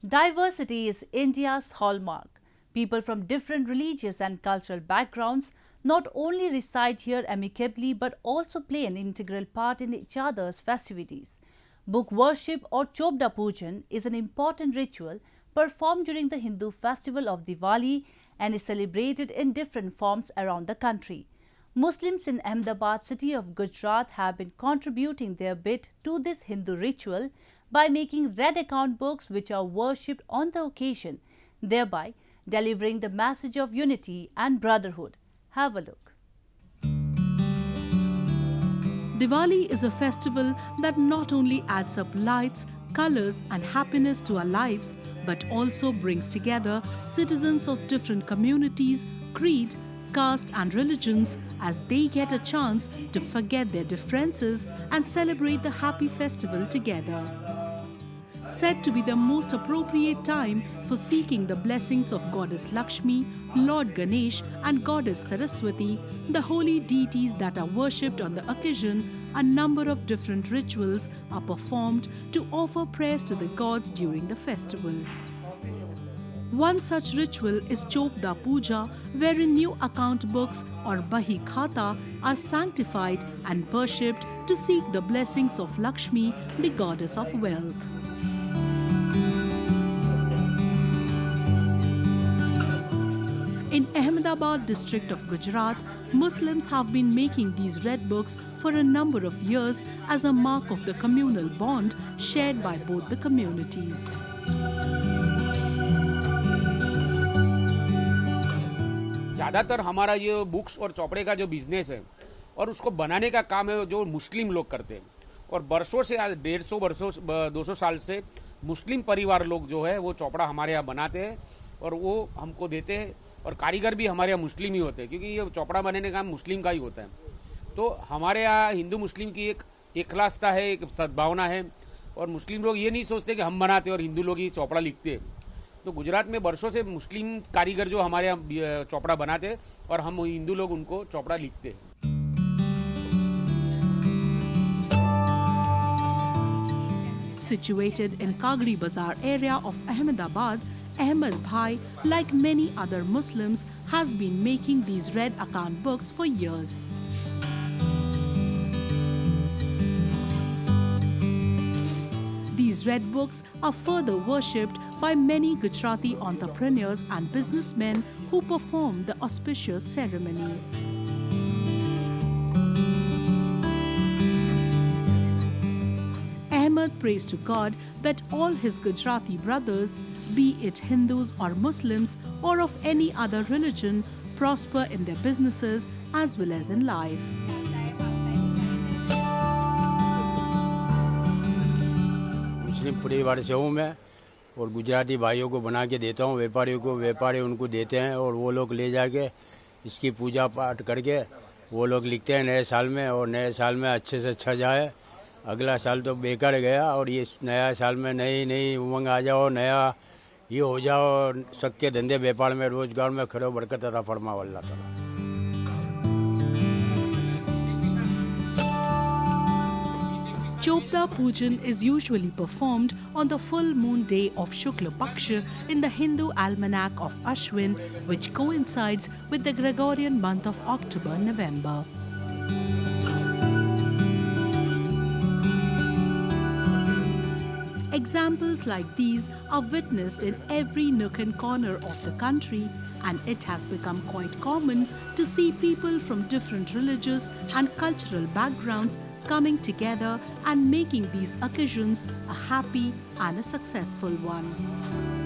Diversity is India's hallmark. People from different religious and cultural backgrounds not only reside here amicably but also play an integral part in each other's festivities. Book worship or Chopda Pujan is an important ritual performed during the Hindu festival of Diwali and is celebrated in different forms around the country. Muslims in Ahmedabad city of Gujarat have been contributing their bit to this Hindu ritual by making red account books which are worshipped on the occasion, thereby delivering the message of unity and brotherhood. Have a look. Diwali is a festival that not only adds up lights, colors and happiness to our lives, but also brings together citizens of different communities, creed, caste and religions as they get a chance to forget their differences and celebrate the happy festival together. Said to be the most appropriate time for seeking the blessings of Goddess Lakshmi, Lord Ganesh and Goddess Saraswati, the holy deities that are worshipped on the occasion, a number of different rituals are performed to offer prayers to the gods during the festival. One such ritual is Chopda Puja, wherein new account books or Bahi Khata are sanctified and worshipped to seek the blessings of Lakshmi, the goddess of wealth. In Ahmedabad district of Gujarat, Muslims have been making these red books for a number of years as a mark of the communal bond shared by both the communities. ज़्यादातर हमारा ये books और चौपड़े का जो business है और उसको बनाने का काम है जो मुस्लिम लोग करते हैं और बरसों से आज 150 वर्षों 200 साल से मुस्लिम परिवार लोग जो है वो चौपड़ा हमारे यहाँ बनाते हैं और वो हमको देते हैं और कारीगर भी हमारे यहाँ मुस्लिम ही होते हैं क्योंकि ये चौपड़ा बनाने का काम मुस्लिम का ही होता है। तो हमारे यहाँ हिंदू मुस्लिम की एक एकलासता है, एक सद्भावना है और मुस्लिम लोग ये नहीं सोचते कि हम बनाते और हिंदू लोग ही चौपड़ा लिखते हैं। तो गुजरात में बरसों से मुस्लिम कारीगर जो हमारे यहाँ चौपड़ा बनाते हैं और हम हिंदू लोग उनको चौपड़ा लिखते हैं। Situated in Kagri Bazaar area of Ahmedabad, Ahmed Bhai, like many other Muslims, has been making these red account books for years. These red books are further worshipped by many Gujarati entrepreneurs and businessmen who perform the auspicious ceremony. Ahmed prays to God that all his Gujarati brothers, be it Hindus or Muslims or of any other religion, prosper in their businesses as well as in life. मुस्लिम परिवार से हूँ मैं और गुजराती भाइयों को बना के देता हूँ, व्यापारियों को, व्यापारी उनको देते हैं और वो लोग ले जाके इसकी पूजा पाठ करके वो लोग लिखते हैं नए साल में और नए साल में अच्छे से अच्छा जाए। अगला साल तो बेकार गया और ये नया साल में नई उमंग आ जाओ, नया ये हो जाओ, सबके धंधे व्यापार में रोजगार में खड़ो बरकत अता फरमाओ अल्लाह ताला। Chopda Pujan is usually performed on the full moon day of Shukla Paksha in the Hindu almanac of Ashwin, which coincides with the Gregorian month of October-November. Examples like these are witnessed in every nook and corner of the country, and it has become quite common to see people from different religious and cultural backgrounds coming together and making these occasions a happy and a successful one.